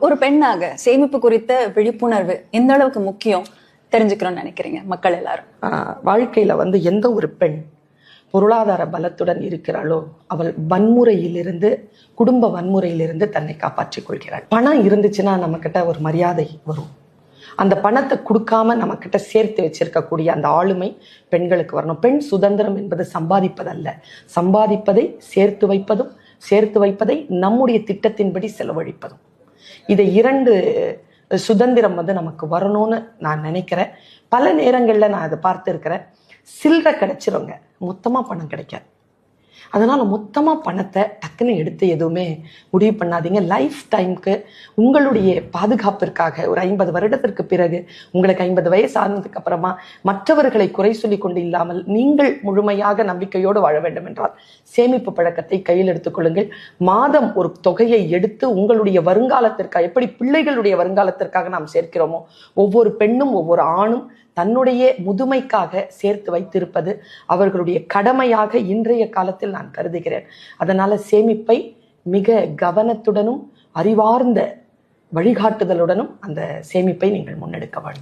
ஒரு பெண்ணாக சேமிப்பு குறித்த விழிப்புணர்வு எந்த அளவுக்கு முக்கியம் தெரிஞ்சுக்கிறோம்னு நினைக்கிறீங்க மக்கள் எல்லாரும்? வாழ்க்கையில எந்த ஒரு பெண் பொருளாதார பலத்துடன் இருக்கிறாளோ அவள் வன்முறையிலிருந்து, குடும்ப வன்முறையிலிருந்து தன்னை காப்பாற்றிக் கொள்கிறாள். பணம் இருந்துச்சுன்னா நம்ம கிட்ட ஒரு மரியாதை வரும். அந்த பணத்தை கொடுக்காம நம்ம கிட்ட சேர்த்து வச்சிருக்கக்கூடிய அந்த ஆளுமை பெண்களுக்கு வரணும். பெண் சுதந்திரம் என்பது சம்பாதிப்பதல்ல, சம்பாதிப்பதை சேர்த்து வைப்பதும், சேர்த்து வைப்பதை நம்முடைய திட்டத்தின்படி செலவழிப்பதும். இதை இரண்டு சுதந்திரம் நமக்கு வரணும்னு நான் நினைக்கிறேன். பல நேரங்களில் நான் அதை பார்த்து இருக்கிறேன். சில்லறை கிடைச்சிருங்க, மொத்தமா பணம் கிடைக்காது. அதனால மொத்தமா பணத்தை டக்குன்னு எடுத்து எதுவுமே முடிவு பண்ணாதீங்க. லைஃப் டைமுக்கு உங்களுடைய பாதுகாப்பிற்காக ஒரு 50 வருடத்திற்கு பிறகு, உங்களுக்கு 50 வயசு ஆனதுக்கு அப்புறமா மற்றவர்களை குறை சொல்லி கொண்டு இல்லாமல் நீங்கள் முழுமையாக நம்பிக்கையோடு வாழ வேண்டும் என்றால் சேமிப்பு பழக்கத்தை கையில் எடுத்துக்கொள்ளுங்கள். மாதம் ஒரு தொகையை எடுத்து உங்களுடைய வருங்காலத்திற்காக, எப்படி பிள்ளைகளுடைய வருங்காலத்திற்காக நாம் சேர்க்கிறோமோ, ஒவ்வொரு பெண்ணும் ஒவ்வொரு ஆணும் தன்னுடைய முதுமைக்காக சேர்த்து வைத்திருப்பது அவர்களுடைய கடமையாக இன்றைய காலத்தில் நான் கருதுகிறேன். அதனால சேமிப்பை மிக கவனத்துடனும் அறிவார்ந்த வழிகாட்டுதலுடனும் அந்த சேமிப்பை நீங்கள் முன்னெடுக்க வேண்டும்.